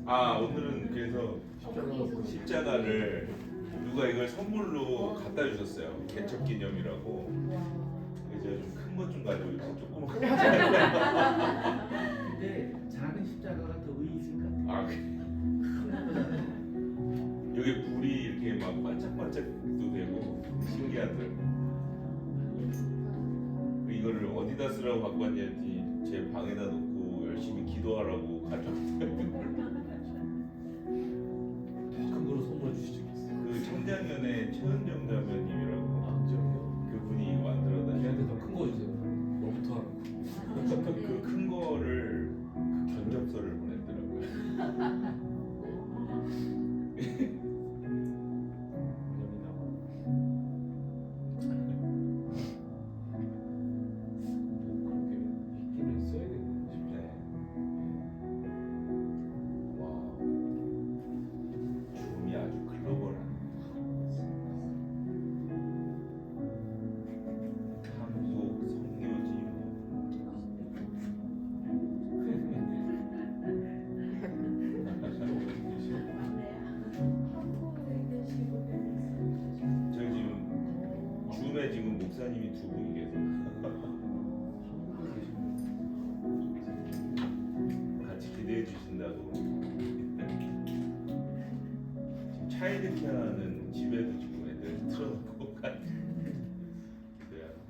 오늘은 그래서 십자가를 누가 이걸 선물로 갖다 주셨어요. 개척 기념이라고. 이제 좀 큰 것 좀 가지고 있어. 조그만 거. 근데 작은 십자가가 더 의의 있을 것 같아요. 여기 불이 이렇게 막 반짝반짝도 되고 신기하더라고요. 이거를 어디다 쓰라고 갖고 왔냐니 제 방에다 놓고 열심히 기도하라고 가져왔어요. 큰 거로 선물 주시죠. 그 청장년의 최은정 자매님이라고 저기요. 그분이 만들어다 걔한테 더 큰 거 주세요. 뭐부터 하는 그 큰 거를 그 견적서를 보냈더라고요. 그렇게 있기는 써야 되는 싶죠. 네. 와, 줌이 아주 글로벌한. 한국 성교지 저희 지금 줌에 지금 목사님이 두 분이 계세요. 같이 기대해 주신다고. 지금 차이드 케어는 집에도 지금 애들 틀어놓고 같이 기대하고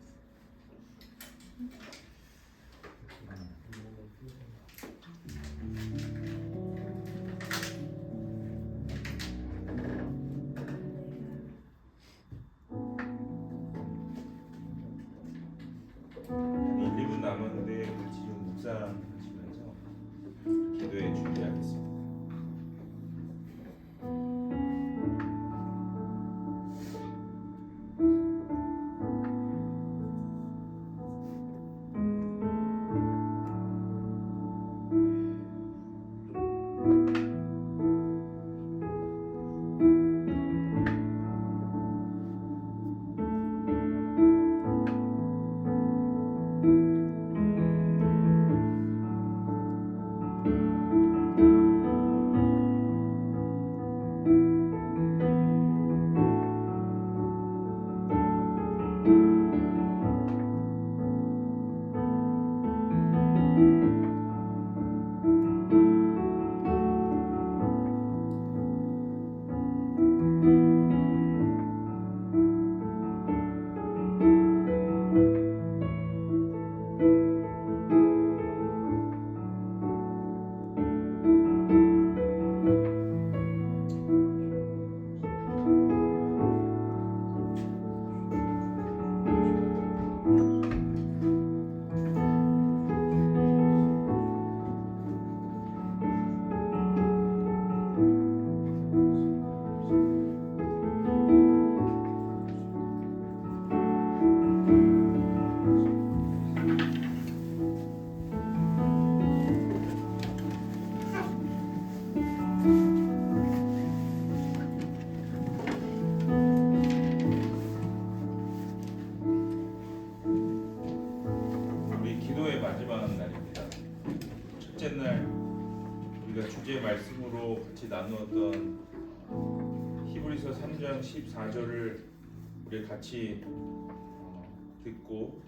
한 1, 2분 남았는데 같이 좀 묵상하시면서 기도에 준비하겠습니다. 우리 기도의 마지막 날입니다. 첫째 날 우리가 주제 말씀으로 같이 나누었던 히브리서 3장 14절을 우리 같이 듣고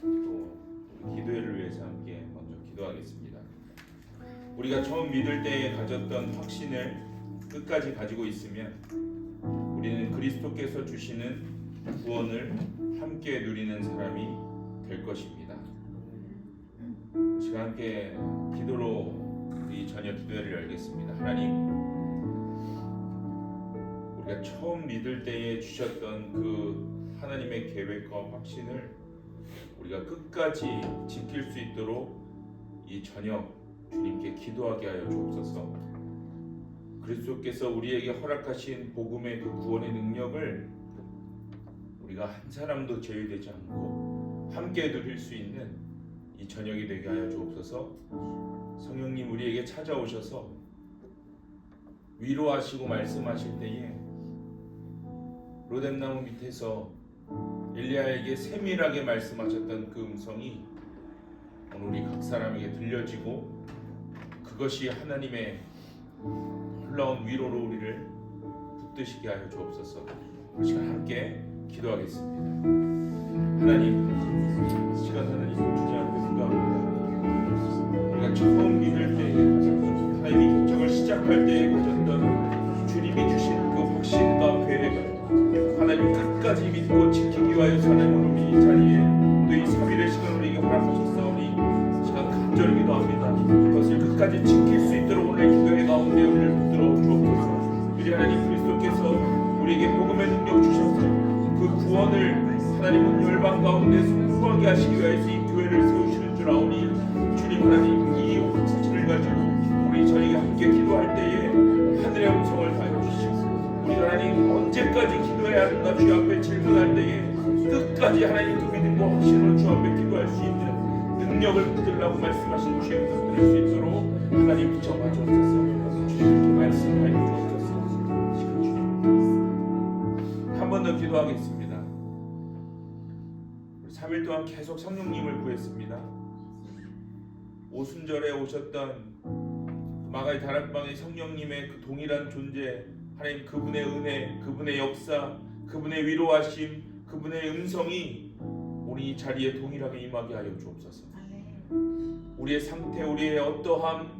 또 우리 기도회를 위해서 함께 먼저 기도하겠습니다. 우리가 처음 믿을 때에 가졌던 확신을 끝까지 가지고 있으면 우리는 그리스도께서 주시는 구원을 함께 누리는 사람이 될 것입니다. 시간 함께 기도로 이 저녁 기도회를 열겠습니다. 하나님, 우리가 처음 믿을 때에 주셨던 그 하나님의 계획과 확신을 우리가 끝까지 지킬 수 있도록 이 저녁 주님께 기도하게 하여 주옵소서. 그리스도께서 우리에게 허락하신 복음의 그 구원의 능력을 우리가 한 사람도 제외되지 않고 함께 누릴 수 있는 이 저녁이 되게 하여 주옵소서. 성령님 우리에게 찾아오셔서 위로하시고 말씀하실 때에 로뎀나무 밑에서 엘리야에게 세밀하게 말씀하셨던 그 음성이 오늘 우리 각 사람에게 들려지고 그것이 하나님의 놀라운 위로로 우리를 붙드시게 하여 주옵소서. 이 시간 함께 기도하겠습니다. 하나님, 이 시간 하나님 주님 앞에 기도합니다. 우리가 처음 믿을 때 하나님이 기적을 시작할 때에 가졌던 주님이 주신 그 확신과 계획을 하나님 끝까지 믿고 지키기 위하여 사는 우리 이 자리에 또 이 3일의 시간을 우리에게 허락하셨사오니 이 시간 간절히 기도합니다. 그것을 끝까지 지킬 수 있도록 오늘 기도의 가운데 우리를 붙들어 주옵소서. 우리 하나님 그리스도께서 우리에게 복음의 능력 주셔서 그 구원을 하나님은 열방 가운데 선포하게 하시기 위해서 이 교회를 세우시는 줄 아오니 주님 하나님 이 사실을 가지고 우리 저에게 함께 기도할 때에 하늘의 음성을 다해 주시고 우리 하나님 언제까지 기도해야 하는가 주 앞에 질문할 때에 끝까지 하나님 그 믿음과 확신으로 주 앞에 기도할 수 있는 능력을 붙들라고 말씀하신 주의 뜻 들을 수 있도록 하나님 붙잡아 주옵소서. 주님께 말씀하여 주옵소서. 한 번 더 기도하겠습니다. 3일 동안 계속 성령님을 구했습니다. 오순절에 오셨던 마가의 다락방의 성령님의 그 동일한 존재, 하나님 그분의 은혜, 그분의 역사, 그분의 위로하심, 그분의 음성이 우리 이 자리에 동일하게 임하게 하여 주옵소서. 우리의 상태, 우리의 어떠함,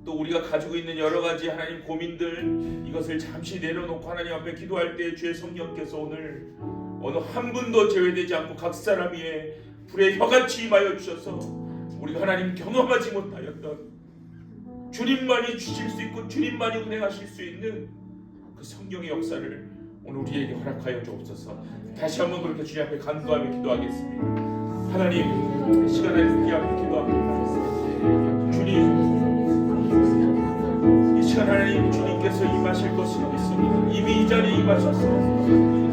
또 우리가 가지고 있는 여러 가지 하나님 고민들, 이것을 잠시 내려놓고 하나님 앞에 기도할 때 주의 성령께서 오늘 어느 한 분도 제외되지 않고 각 사람 위에 불의 혀같이 임하여 주셔서 우리가 하나님 경험하지 못하였던 주님만이 주실 수 있고 주님만이 운행하실 수 있는 그 성령의 역사를 오늘 우리에게 허락하여 주옵소서. 다시 한번 그렇게 주님 앞에 간구하며 기도하겠습니다. 하나님, 이 시간에 우리 앞에 기도합니다. 주님, 이 시간 하나님 주님께서 임하실 것을 믿습니다. 이미 이 자리에 임하셔서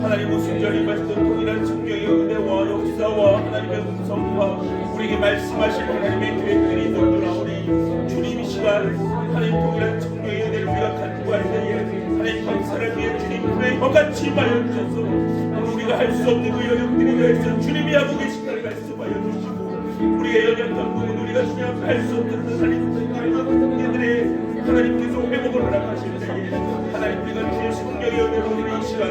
하나님 오순절에 임하셨던 동일한 성령의 은혜와 역사와 하나님의 음성과 우리에게 말씀하실 하나님의 계획들이 넘쳐나오니 주님 이 시간 하나님 동일한 성령의 은혜를 우리가 간구할 때에 하나님 감사를 위해 주님 불의 혀같이 임하여 주셔서 우리가 할 수 없는 그 연약들에 대해서 주님이 하고 계신 걸 말씀하여 주시고 우리의 연약한 부분 우리가 주님 앞에 할 수 없는 그 하나님 문제들의 하나님께서 회복을 허락하실 때에 하나님 우리가 주의 성령의 은혜로 우리 이 시간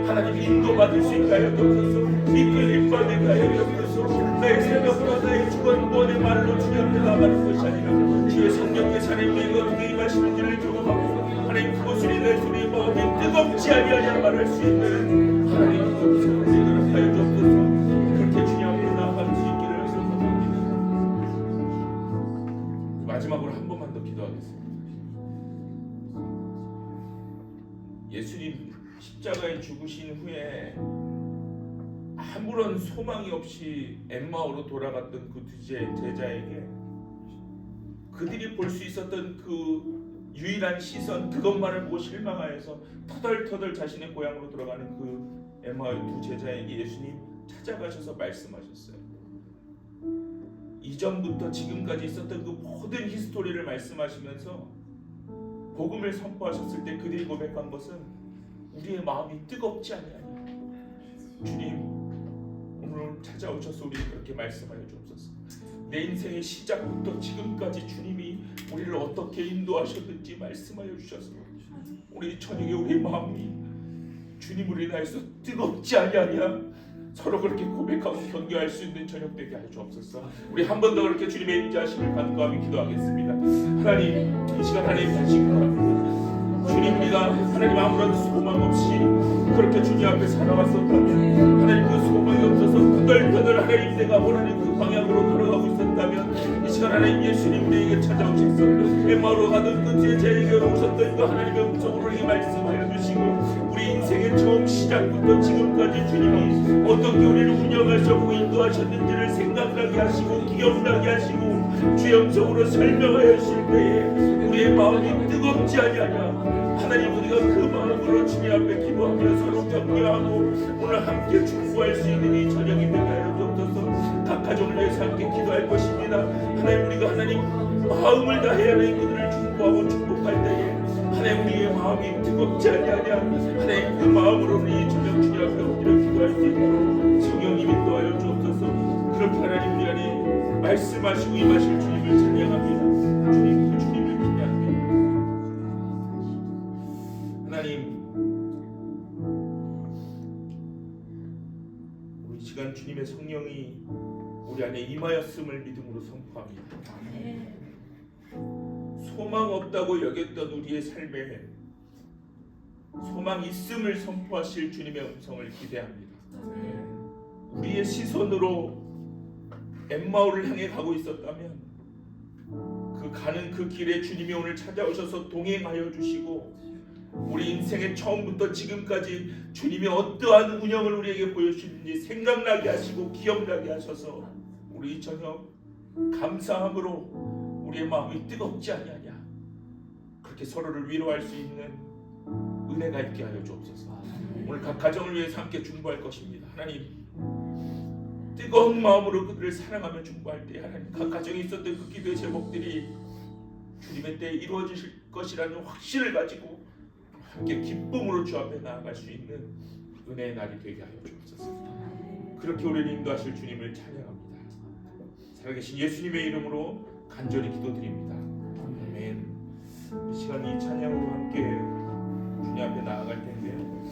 하나님 인도받을 수 있게 하여 주옵소서. 이끌림 받게 하여 주옵소서. 나의 생각과 나의 주관 무언의 말로 주님 앞에 나가는 것이 아니라 주의 성령께서 하나님의 어떻게 임하시는지를 경험하고 하나님 그것을 인해 우리의 마음이 뜨겁지 아니하냐 말할 수 있는 하나님 그 성령을 하여 주옵소서. 그렇게 주님 앞에 나아갈 수 있기를 소원합니다. 마지막으로 한 번만 더 기도하겠습니다. 예수님 십자가에 죽으신 후에 아무런 소망이 없이 엠마오로 돌아갔던 그 두 제자에게 그들이 볼 수 있었던 그 유일한 시선 그것만을 보고 실망하여서 터덜터덜 자신의 고향으로 돌아가는 그 엠마오의 두 제자에게 예수님 찾아가셔서 말씀하셨어요. 이전부터 지금까지 있었던 그 모든 히스토리를 말씀하시면서 복음을 선포하셨을 때 그들이 고백한 것은 우리의 마음이 뜨겁지 아니하냐. 주님 오늘 찾아오셔서 우리 그렇게 말씀하여 주옵소서. 내 인생의 시작부터 지금까지 주님이 우리를 어떻게 인도하셨는지 말씀하여 주셔서 우리 저녁에 우리의 마음이 주님으로 인하여서 뜨겁지 아니하냐 서로 그렇게 고백하고 경계할 수 있는 저녁 되게 하여 주옵소서. 우리 한 번 더 그렇게 주님의 인자하심을 간구하며 기도하겠습니다. 하나님 이 시간 하나님 다시 기도합니다. 주님 우리가 하나님 아무런 소망 없이 그렇게 주님 앞에 살아왔었다면 하나님 그 소망이 없어서 터덜터덜 하나님 내가 원하는 그 방향으로 돌아가고 있었다면 이 시간 하나님 예수님 우리에게 찾아오셔서 엠마오로 가던 그 제자에게 오셨던 그 하나님의 음성으로 우리에게 말씀하여 주시고 우리 인생의 처음 시작부터 지금까지 주님이 어떻게 우리를 운영하셨고 인도하셨는지를 생각나게 하시고 기억나게 하시고 주의 음성으로 설명하여 주실 때에 우리의 마음이 뜨겁지 아니하냐. 하나님 우리가 그 마음으로 주님 앞에 기도하며 서로 격려하고 오늘 함께 축복할 수 있는 이 저녁이 되게 하여 주옵소서. 각 가정을 위해서 함께 기도할 것입니다. 하나님 우리가 하나님 마음을 다해 하나님 그들을 축복하고 축복할 때에 하나님 우리의 마음이 뜨겁지 아니하냐. 하나님 그 마음으로 우리 저녁 주님 앞에 엎드려 기도할 수 있도록 성령님이 도와여 주옵소서. 그렇게 하나님 우리 안에 말씀하시고 임하실 주님을 찬양합니다. 주님 그 주님을 기대합니다. 주님의 성령이 우리 안에 임하였음을 믿음으로 선포합니다. 소망 없다고 여겼던 우리의 삶에 소망 있음을 선포하실 주님의 음성을 기대합니다. 우리의 시선으로 엠마오를 향해 가고 있었다면 그 가는 그 길에 주님이 오늘 찾아오셔서 동행하여 주시고 우리 인생의 처음부터 지금까지 주님이 어떠한 운영을 우리에게 보여주시는지 생각나게 하시고 기억나게 하셔서 우리 저녁 감사함으로 우리의 마음이 뜨겁지 아니하냐, 그렇게 서로를 위로할 수 있는 은혜가 있게 하여 주옵소서. 오늘 각 가정을 위해서 함께 중보할 것입니다. 하나님, 뜨거운 마음으로 그들을 사랑하며 중보할 때 하나님 각 가정에 있었던 그 기도의 제목들이 주님의 때에 이루어질 것이라는 확신을 가지고 함께 기쁨으로 주 앞에 나아갈 수 있는 은혜의 날이 되게 하여 주옵소서. 그렇게 우리를 인도하실 주님을 찬양합니다. 살아계신 예수님의 이름으로 간절히 기도드립니다. 아멘. 이 시간 이 찬양으로 함께 주님 앞에 나아갈 텐데요,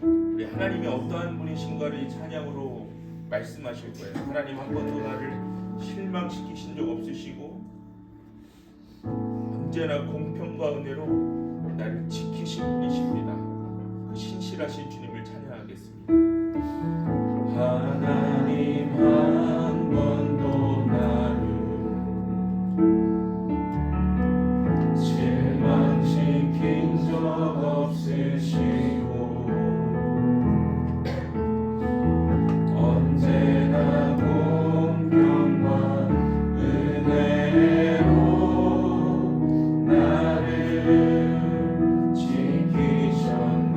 우리 하나님이 어떠한 분이신가를 이 찬양으로 말씀하실 거예요. 하나님 한 번도 나를 실망시키신 적 없으시고 언제나 공평과 은혜로 나를 지키신 분이십니다. 그 신실하신 주님을 찬양하겠습니다. 하나님 한 번도 나를 실망시킨 적 없으시고 언제나 공평과 은혜로 나를 지키셨네.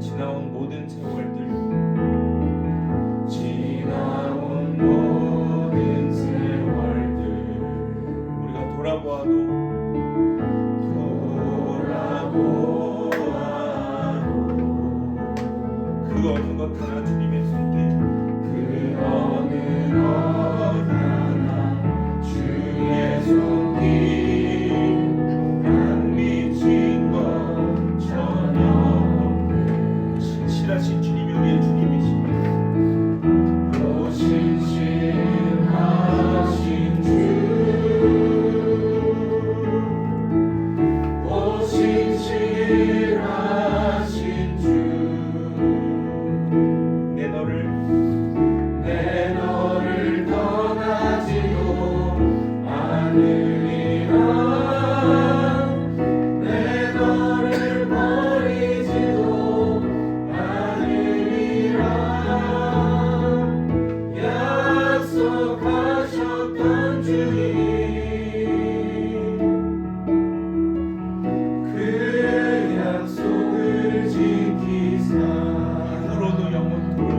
지나온 모든 세월들, 지나온 모든 세월들 우리가 돌아보아도 그 어느 것 하나 주님의 손길, 그 어느 것 하나 주의 손길 안 미친 것 전혀 없네. 신실하신 주님이 우리의 주님이십니다. 오 신실하신 주, 오 신실하신 주, 내 너를 떠나지도 않으리라. 내 너를 버리지도 않으리라. 약속하셨던 주님, 그 약속을 지키사 이후로도 영원토록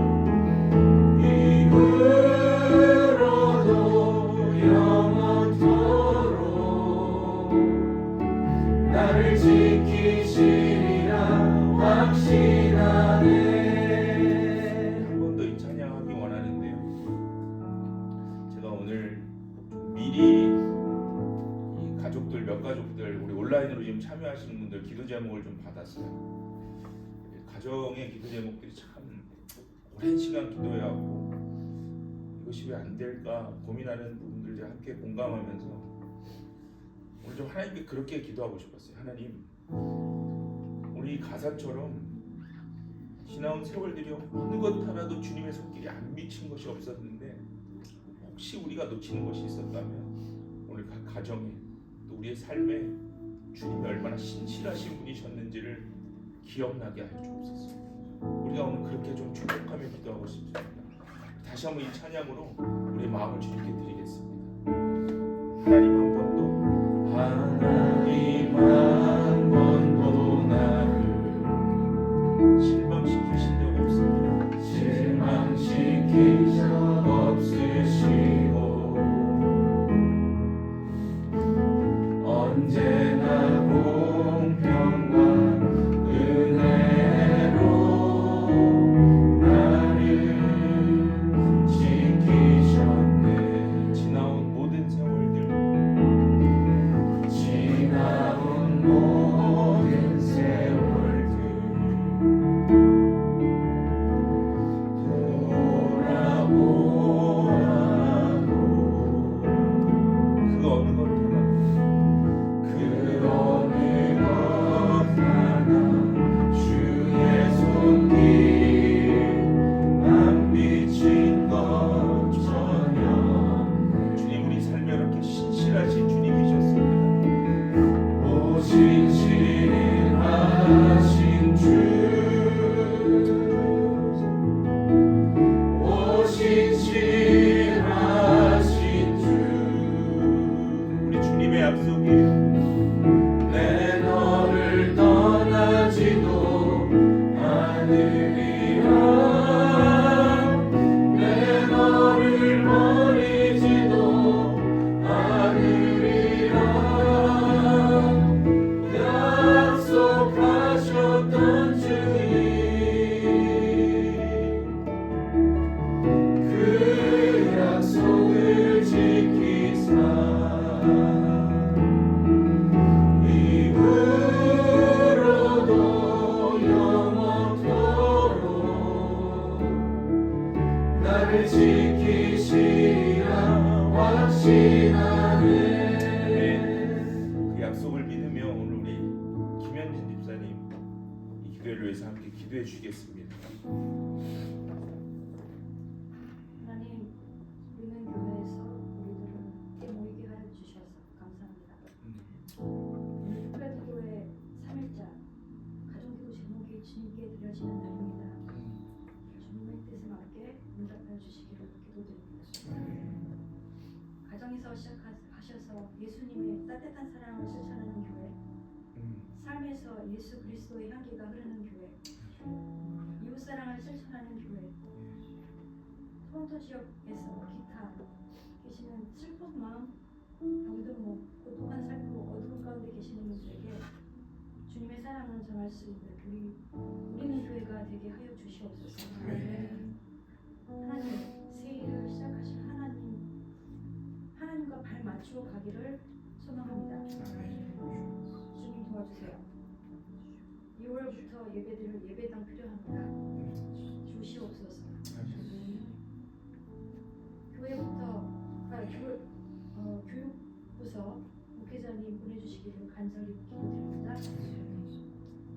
이후로도 영원토록 나를 지키시리라 확신하네. 한 번 더 이 찬양하기 원하는데요, 제가 오늘 미리 이 가족들, 몇 가족들, 우리 온라인으로 지금 참여하시는 분들 기도 제목을 좀 받았어요. 가정의 기도 제목들이 참 오랜 시간 기도해야 하고 이것이 왜 안 될까 고민하는 부분들 제가 함께 공감하면서 오늘 좀 하나님께 그렇게 기도하고 싶었어요. 하나님, 우리 가사처럼 지나온 세월들이 어느 것 하나도 주님의 손길이 안 미친 것이 없었는데 혹시 우리가 놓치는 것이 있었다면 오늘 각 가정에 또 우리의 삶에 주님이 얼마나 신실하신 분이셨는지를 기억나게 하여 주옵소서. 우리가 오늘 그렇게 좀 축복하며 기도하고 싶습니다. 다시 한번 이 찬양으로 우리의 마음을 주님께 드리겠습니다. 하나님 한 번도 하나님 한 번도 나를 실망시키신 적 없습니다. 실망시킨 적 없으시고 언제나 공평과 은혜로 나를 지키셨네. 지나온 모든 세월들, 지나온 모든 세월들 돌아 위해서 함께 기도해 주시겠습니다. 하나님, 우리는 교회에서 우리들을 함께 모이게 하여 주셔서 감사합니다. 오늘 특별기도회 3일자 가정기도 제목이 주님께 드려지는 날입니다. 주님의 뜻에 맞게 응답하여 주시기를 기도드립니다. 가정에서 시작하셔서 예수님의 따뜻한 사랑을 실천하는 교회, 삶에서 예수 그리스도의 향기가 흐르는 교회, 이웃 사랑을 실천하는 교회, 토론토 지역에서 기타 계시는 슬픈 마음, 병든 몸, 고독한 삶으로 어두운 가운데 계시는 분들에게 주님의 사랑을 전할 수 있는 우리는 교회가 되게 하여 주시옵소서. 하나님, 새해를 시작하신 하나님과 발 맞추어 가기를 소망합니다. 주님 도와주세요. 2월부터 예배당 필요합니다. 주시옵소서. 교육부서 목회자님 보내주시기를 간절히 기도드립니다.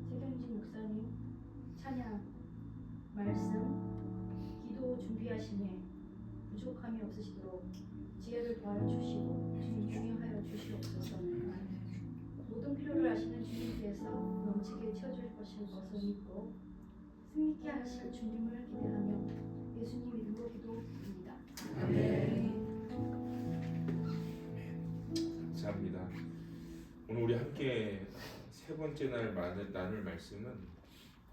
최경진 목사님 찬양, 말씀, 기도 준비하시네 부족함이 없으시도록 지혜를 더하여 주시고 주님 중용하여 주시옵소서. 모든 필요를 아시는 주님께서 넘치게 채워줄 것을 믿고 승리케 하실 주님을 기대하며 예수님 이름으로 기도드립니다. 아멘. 감사합니다. 오늘 우리 함께 세 번째 날 나눌 말씀은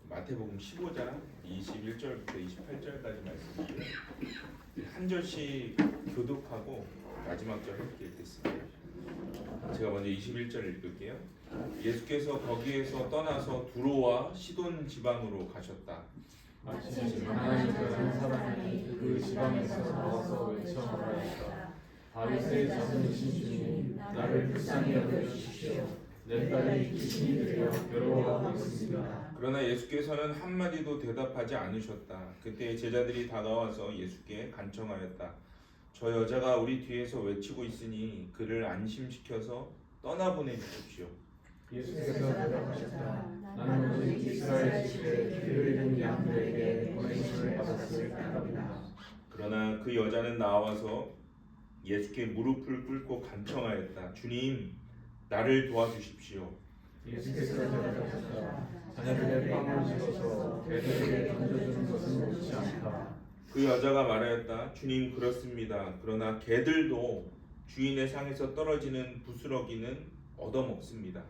마태복음 15장 21절부터 28절까지 말씀이고요. 한 절씩 교독하고 마지막 절 함께 읽겠습니다. 제가 먼저 21절 읽을게요. 예수께서 거기에서 떠나서 두로와 시돈 지방으로 가셨다. 마침 가나안에서 한 사람이 그 지방에서 나와서 외쳐말하였다. 다윗의 자손이신 주님, 나를 불쌍히 여겨주십시오. 내 딸이 귀신이 들려 괴로워하고 있습니다. 그러나 예수께서는 한마디도 대답하지 않으셨다. 그때 제자들이 다가와서 예수께 간청하였다. 저 여자가 우리 뒤에서 외치고 있으니 그를 안심시켜서 떠나보내 주십시오. 예수께서 대답하셨다. 나는 오직 이스라엘 집에 길을 잃은 양들에게 보내심을 받았을 뿐입니다. 그러나 그 여자는 나와서 예수께 무릎을 꿇고 간청하였다. 주님, 나를 도와주십시오. 예수께서 대답하셨다. 자녀들의 빵을 집어서 개들에게 던져주는 것은 옳지 않다. 그 여자가 말하였다. 주님, 그렇습니다. 그러나 개들도 주인의 상에서 떨어지는 부스러기는 얻어먹습니다.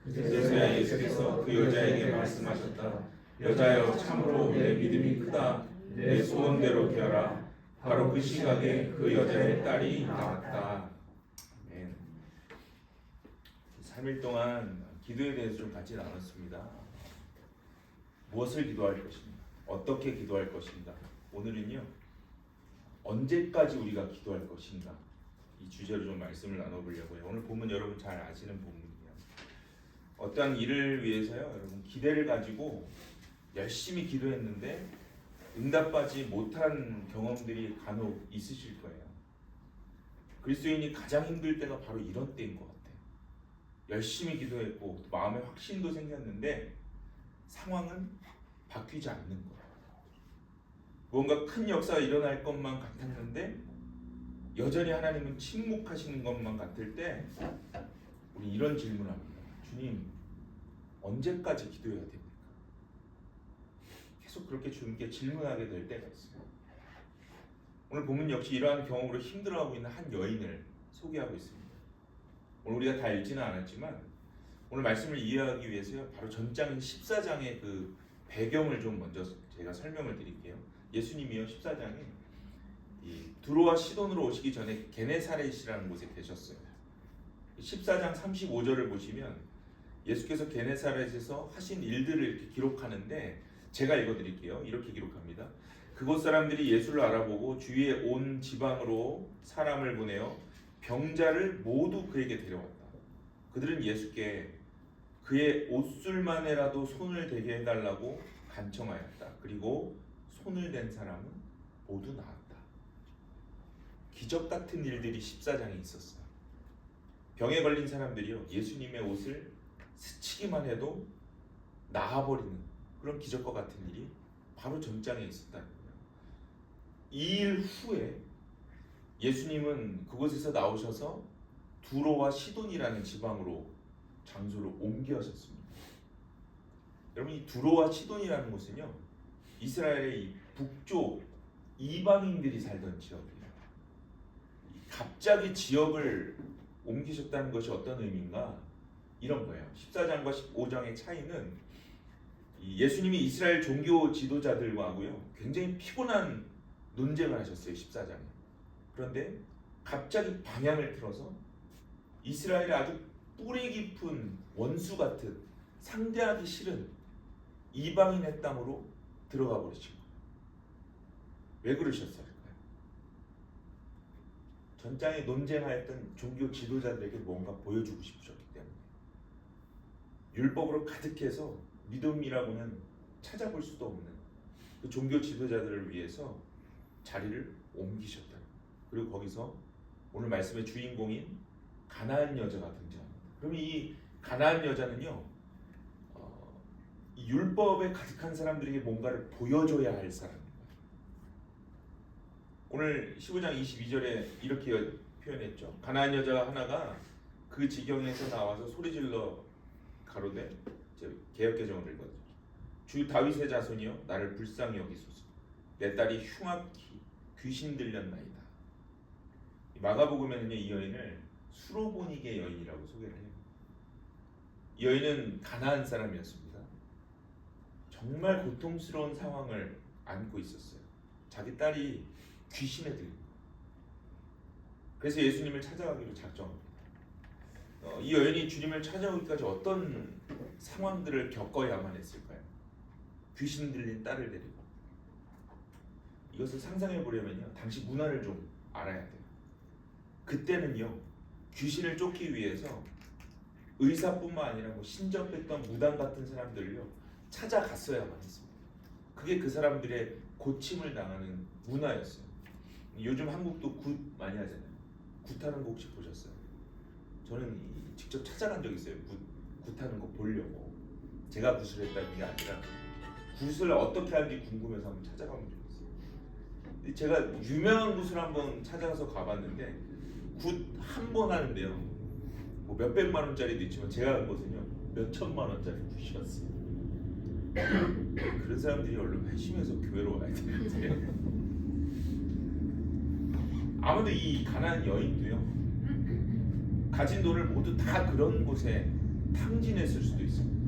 그제서야 예수께서 그 여자에게 말씀하셨다. 여자여, 참으로 내 믿음이 크다. 내 소원대로 되어라. 바로 그 시각에 그 여자의 딸이 나왔다. 아멘. 3일 동안 기도에 대해서 좀 같이 나눴습니다. 무엇을 기도할 것인가? 어떻게 기도할 것인가? 오늘은요, 언제까지 우리가 기도할 것인가? 이 주제로 좀 말씀을 나눠보려고요. 오늘 본문 여러분 잘 아시는 본문이에요. 어떠한 일을 위해서요, 여러분 기대를 가지고 열심히 기도했는데 응답받지 못한 경험들이 간혹 있으실 거예요. 그리스도인이 가장 힘들 때가 바로 이런 때인 것 같아요. 열심히 기도했고 마음에 확신도 생겼는데 상황은 바뀌지 않는 거예요. 뭔가 큰 역사가 일어날 것만 같았는데 여전히 하나님은 침묵하시는 것만 같을 때 우리 이런 질문합니다. 주님, 언제까지 기도해야 됩니까? 계속 그렇게 주님께 질문하게 될 때가 있어요. 오늘 보면 역시 이러한 경험으로 힘들어하고 있는 한 여인을 소개하고 있습니다. 오늘 우리가 다 읽지는 않았지만 오늘 말씀을 이해하기 위해서요, 바로 전장인 14장의 그 배경을 좀 먼저 제가 설명을 드릴게요. 예수님이요 14장에 이 두로와 시돈으로 오시기 전에 게네사렛이라는 곳에 계셨어요. 14장 35절을 보시면 예수께서 게네사렛에서 하신 일들을 이렇게 기록하는데 제가 읽어드릴게요. 이렇게 기록합니다. 그곳 사람들이 예수를 알아보고 주위에 온 지방으로 사람을 보내어 병자를 모두 그에게 데려왔다. 그들은 예수께 그의 옷술만에라도 손을 대게 해달라고 간청하였다. 그리고 손을 댄 사람은 모두 나았다. 기적 같은 일들이 14장에 있었어요. 병에 걸린 사람들이요, 예수님의 옷을 스치기만 해도 나아버리는 그런 기적과 같은 일이 바로 전장에 있었다는 거예요. 이 일 후에 예수님은 그곳에서 나오셔서 두로와 시돈이라는 지방으로 장소를 옮겨졌습니다. 여러분, 이 두로와 시돈이라는 곳은요, 이스라엘의 이 북쪽 이방인들이 살던 지역이에요. 갑자기 지역을 옮기셨다는 것이 어떤 의미인가? 이런 거예요. 14장과 15장의 차이는 예수님이 이스라엘 종교 지도자들과고요 굉장히 피곤한 논쟁을 하셨어요. 14장에. 그런데 갑자기 방향을 틀어서 이스라엘의 아주 뿌리 깊은 원수 같은 상대하기 싫은 이방인의 땅으로 들어가 버리신 거예요. 왜 그러셨을까요? 전장에 논쟁하였던 종교 지도자들에게 뭔가 보여주고 싶으셨기 때문에 율법으로 가득해서 믿음이라고는 찾아볼 수도 없는 그 종교 지도자들을 위해서 자리를 옮기셨다. 그리고 거기서 오늘 말씀의 주인공인 가나안 여자가 등장합니다. 그럼 이 가나안 여자는요, 이 율법에 가득한 사람들에게 뭔가를 보여줘야 할 사람입니다. 오늘 15장 22절에 이렇게 표현했죠. 가나안 여자 하나가 그 지경에서 나와서 소리질러 가로되, 개역개정을 읽거든요. 주 다윗의 자손이여 나를 불쌍히 여기소서. 내 딸이 흉악히 귀신 들렸나이다. 마가복음에는 이 여인을 수로보니게 여인이라고 소개를 해요. 이 여인은 가나안 사람이었습니다. 정말 고통스러운 상황을 안고 있었어요. 자기 딸이 귀신에 들린 거예요. 그래서 예수님을 찾아가기로 작정합니다. 이 여인이 주님을 찾아오기까지 어떤 상황들을 겪어야만 했을까요? 귀신 들린 딸을 데리고. 이것을 상상해 보려면요, 당시 문화를 좀 알아야 돼요. 그때는요, 귀신을 쫓기 위해서 의사뿐만 아니라 신접했던 무당 같은 사람들을요 찾아갔어야만 했습니다. 그게 그 사람들의 고침을 당하는 문화였어요. 요즘 한국도 굿 많이 하잖아요. 굿하는 거 혹시 보셨어요? 저는 직접 찾아간 적 있어요. 굿하는 거 보려고. 제가 굿을 했다는 게 아니라 굿을 어떻게 하는지 궁금해서 한번 찾아가본 적 있어요. 제가 유명한 굿을 한번 찾아가서 가봤는데 굿 한 번 하는데요, 뭐 몇백만 원짜리도 있지만 제가 간 곳은요 몇천만 원짜리 굿이었어요. 그런 사람들이 얼른 회심해서 교회로 와야 되는데 아무도 이 가난한 여인도요 가진 돈을 모두 다 그런 곳에 탕진했을 수도 있습니다.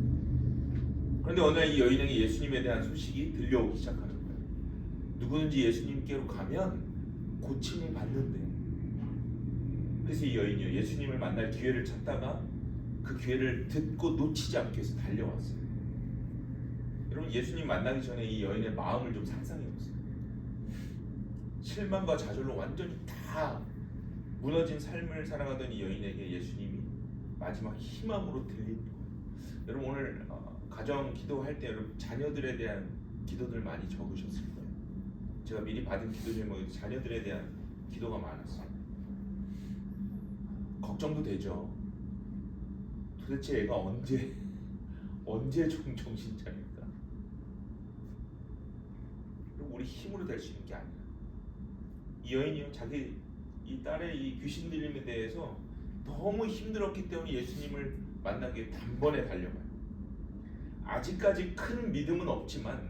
그런데 어느 날 이 여인에게 예수님에 대한 소식이 들려오기 시작하는 거예요. 누구든지 예수님께로 가면 고침을 받는데. 그래서 이 여인이요 예수님을 만날 기회를 찾다가 그 기회를 듣고 놓치지 않기 위해서 달려왔어요. 여러분, 예수님 만나기 전에 이 여인의 마음을 좀 상상해 보세요. 실망과 좌절로 완전히 다 무너진 삶을 살아가던 이 여인에게 예수님이 마지막 희망으로 들린 거예요. 여러분, 오늘 가정 기도할 때 여러분 자녀들에 대한 기도들 많이 적으셨을 거예요. 제가 미리 받은 기도 제목에 자녀들에 대한 기도가 많았어요. 걱정도 되죠. 도대체 애가 언제 정신 차릴까? 우리 힘으로 될 수 있는 게 아니야. 이 여인이요 자기 이 딸의 이 귀신 들림에 대해서 너무 힘들었기 때문에 예수님을 만나기 위해 단번에 달려가요. 아직까지 큰 믿음은 없지만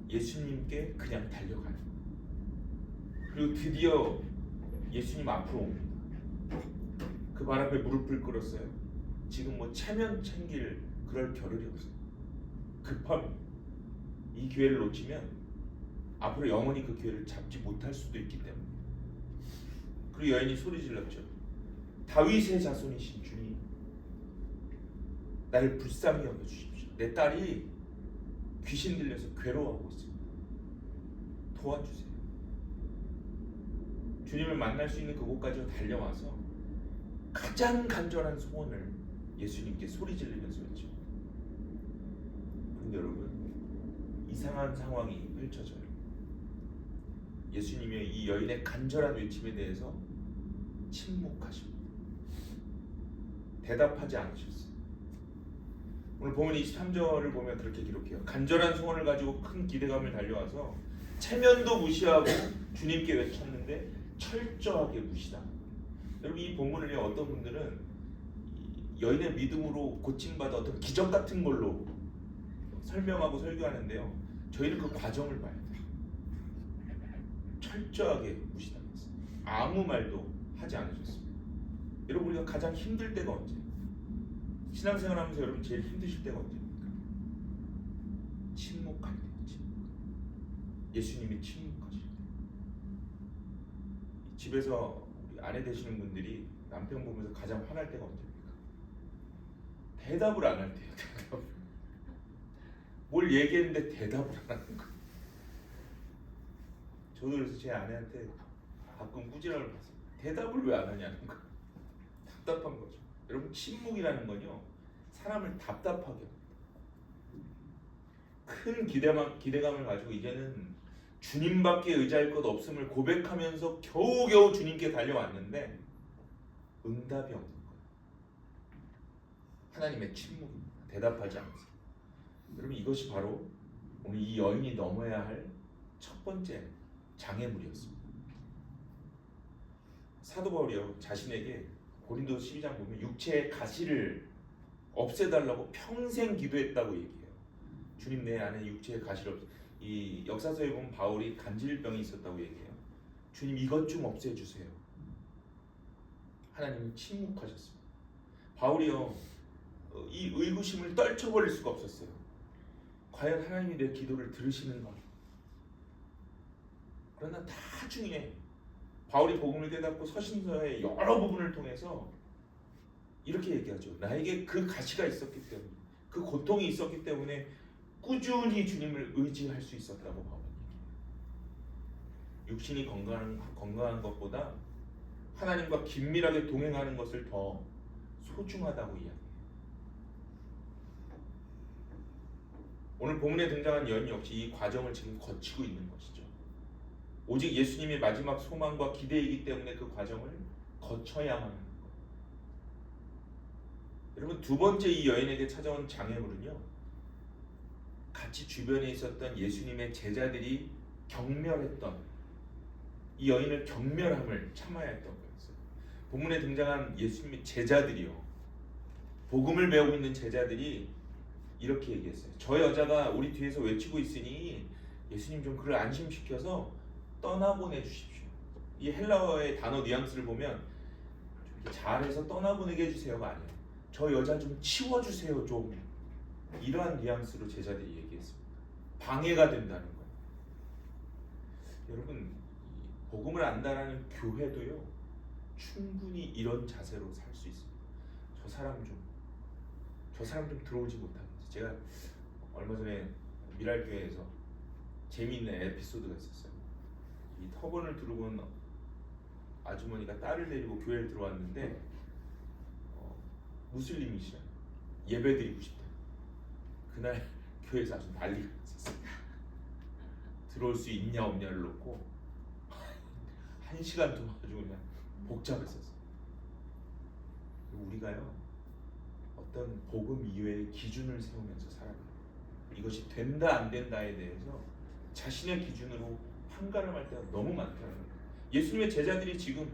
예수님께 그냥 달려가요. 그리고 드디어 예수님 앞으로 옵니다. 그 발 앞에 무릎을 꿇었어요. 지금 뭐 체면 챙길 그럴 겨를이 없어요. 급합니다. 이 기회를 놓치면 앞으로 영원히 그 기회를 잡지 못할 수도 있기 때문에. 그리고 여인이 소리 질렀죠. 다윗의 자손이신 주님, 나를 불쌍히 여겨주십시오. 내 딸이 귀신 들려서 괴로워하고 있습니다. 도와주세요. 주님을 만날 수 있는 그곳까지 달려와서 가장 간절한 소원을 예수님께 소리 지르면서 했죠. 그런데 여러분, 이상한 상황이 펼쳐져요. 예수님이 이 여인의 간절한 외침에 대해서 침묵하십니다. 대답하지 않으셨어요. 오늘 보면 23절을 보면 그렇게 기록해요. 간절한 소원을 가지고 큰 기대감을 달려와서 체면도 무시하고 주님께 외쳤는데 철저하게 무시다. 여러분 이 본문을 어떤 분들은 여인의 믿음으로 고침받아 어떤 기적 같은 걸로 설명하고 설교하는데요. 저희는 그 과정을 봐야 돼요. 철저하게 무시당했어요. 아무 말도 하지 않으셨습니다. 여러분 우리가 가장 힘들 때가 언제? 신앙생활하면서 여러분 제일 힘드실 때가 언제입니까? 침묵할 때, 침묵. 예수님이 침묵하실 때. 집에서 우리 아내 되시는 분들이 남편 보면서 가장 화날 때가 언제입니까? 대답을 안 할 때요. 대답을. 뭘 얘기했는데 대답을 안 하는 거예요. 저도 그래서 제 아내한테 가끔 꾸지람을 받습니다. 대답을 왜 안 하냐는 거예요. 답답한 거죠. 여러분 침묵이라는 건요 사람을 답답하게 합니다. 큰 기대감을 가지고 이제는 주님밖에 의지할 것 없음을 고백하면서 겨우겨우 주님께 달려왔는데 응답이 없는 거예요. 하나님의 침묵입니다. 대답하지 않으세요. 여러분 이것이 바로 오늘 이 여인이 넘어야 할 첫 번째 장애물이었습니다. 사도 바울이요 자신에게 고린도 12장 보면 육체의 가시를 없애달라고 평생 기도했다고 얘기해요. 주님 내 안에 육체의 가시를 이 역사서에 보면 바울이 간질병이 있었다고 얘기해요. 주님 이것 좀 없애주세요. 하나님은 침묵하셨습니다. 바울이요 이 의구심을 떨쳐버릴 수가 없었어요. 과연 하나님이 내 기도를 들으시는가? 그러나 나중에 바울이 복음을 깨닫고 서신서의 여러 부분을 통해서 이렇게 얘기하죠. 나에게 그 가시가 있었기 때문에 그 고통이 있었기 때문에 꾸준히 주님을 의지할 수 있었다고 바울은 얘기해요. 육신이 건강한 것보다 하나님과 긴밀하게 동행하는 것을 더 소중하다고 이야기해요. 오늘 본문에 등장한 여인 역시 이 과정을 지금 거치고 있는 것이죠. 오직 예수님의 마지막 소망과 기대이기 때문에 그 과정을 거쳐야만 하는 거예요. 여러분 두 번째 이 여인에게 찾아온 장애물은요 같이 주변에 있었던 예수님의 제자들이 경멸했던 이 여인을 경멸함을 참아야 했던 거였어요. 본문에 등장한 예수님의 제자들이요 복음을 배우고 있는 제자들이 이렇게 얘기했어요. 저 여자가 우리 뒤에서 외치고 있으니 예수님 좀 그를 안심시켜서 떠나보내 주십시오. 이 헬라어의 단어 뉘앙스를 보면 좀 잘해서 떠나보내게 해주세요가 아니에요. 저 여자 좀 치워주세요 좀. 이러한 뉘앙스로 제자들이 얘기했습니다. 방해가 된다는 거예요. 여러분 복음을 안다라는 교회도요 충분히 이런 자세로 살 수 있습니다. 저 사람 좀 들어오지 못하게. 제가 얼마 전에 미랄교회에서 재미있는 에피소드가 있었어요. 이 터번을 두르고 온 아주머니가 딸을 데리고 교회를 들어왔는데 무슬림이시라 예배드리고 싶다. 그날 교회에서 아주 난리가 났었어요. 들어올 수 있냐 없냐를 놓고 1시간 동안 아주 그냥 복잡했었어요. 우리가요 어떤 복음 이외의 기준을 세우면서 살아가요. 이것이 된다 안 된다에 대해서 자신의 기준으로 판가름할 때가 너무 많다는 거예요. 예수님의 제자들이 지금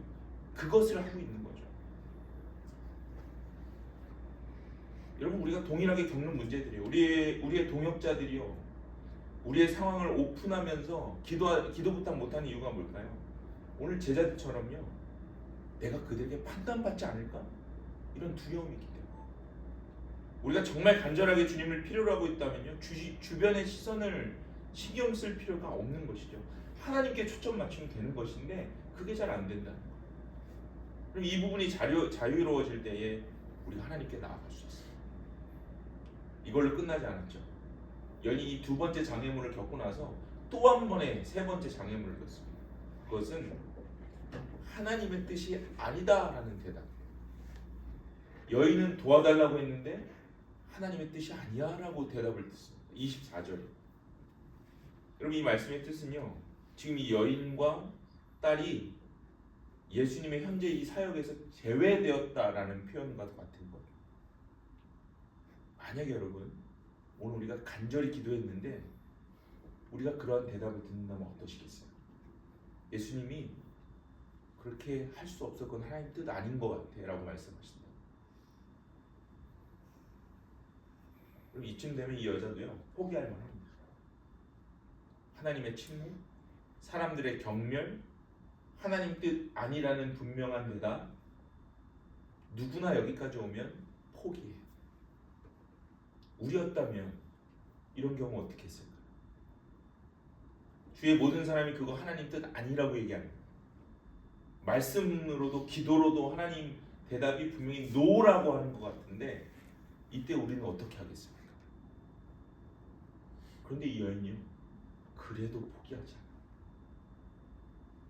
그것을 하고 있는 거죠. 여러분 우리가 동일하게 겪는 문제들이에요. 우리의 동역자들이요 우리의 상황을 오픈하면서 기도 부탁 못하는 이유가 뭘까요? 오늘 제자들처럼요 내가 그들에게 판단받지 않을까? 이런 두려움이 있기 때문에 우리가 정말 간절하게 주님을 필요로 하고 있다면요 주변의 시선을 신경 쓸 필요가 없는 것이죠. 하나님께 초점 맞추면 되는 것인데 그게 잘 안 된다는 거예요. 그럼 이 부분이 자유로워질 때에 우리가 하나님께 나아갈 수 있어요. 이걸로 끝나지 않았죠. 여인이 이 두 번째 장애물을 겪고 나서 또 한 번의 세 번째 장애물을 겪습니다. 그것은 하나님의 뜻이 아니다라는 대답이에요. 여인은 도와달라고 했는데 하나님의 뜻이 아니야라고 대답을 듣습니다. 24절에. 여러분 이 말씀의 뜻은요. 지금 이 여인과 딸이 예수님의 현재 이 사역에서 제외되었다라는 표현과 같은 거예요. 만약에 여러분 오늘 우리가 간절히 기도했는데 우리가 그러한 대답을 듣는다면 어떠시겠어요? 예수님이 그렇게 할 수 없어, 그건 하나님 뜻 아닌 것 같아 라고 말씀하신다. 그럼 이쯤 되면 이 여자도요 포기할 만합니다. 하나님의 침묵, 사람들의 경멸, 하나님 뜻 아니라는 분명한 대답, 누구나 여기까지 오면 포기해. 우리였다면 이런 경우 어떻게 했을까? 주위의 모든 사람이 그거 하나님 뜻 아니라고 얘기합니다. 말씀으로도 기도로도 하나님 대답이 분명히 노라고 하는 것 같은데 이때 우리는 어떻게 하겠습니까? 그런데 이 여인이요 그래도 포기하지 않아요.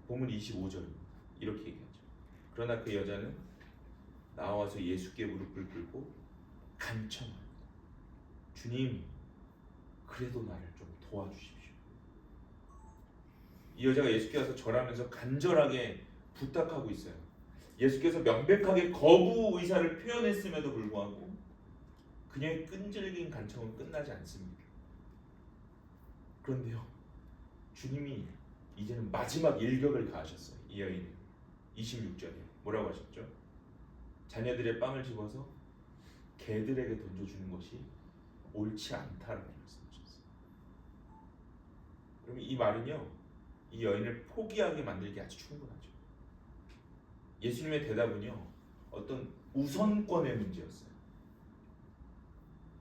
본문 25절입니다. 이렇게 얘기하죠. 그러나 그 여자는 나와서 예수께 무릎을 꿇고 간청합니다. 주님, 그래도 나를 좀 도와주십시오. 이 여자가 예수께 와서 절하면서 간절하게 부탁하고 있어요. 예수께서 명백하게 거부 의사를 표현했음에도 불구하고 그녀의 끈질긴 간청은 끝나지 않습니다. 그런데요, 주님이 이제는 마지막 일격을 가하셨어요. 이 여인은 26절에 뭐라고 하셨죠? 자녀들의 빵을 집어서 개들에게 던져주는 것이 옳지 않다라고 말씀하셨어요. 그러면 이 말은요, 이 여인을 포기하게 만들기 아주 충분하죠. 예수님의 대답은요, 어떤 우선권의 문제였어요.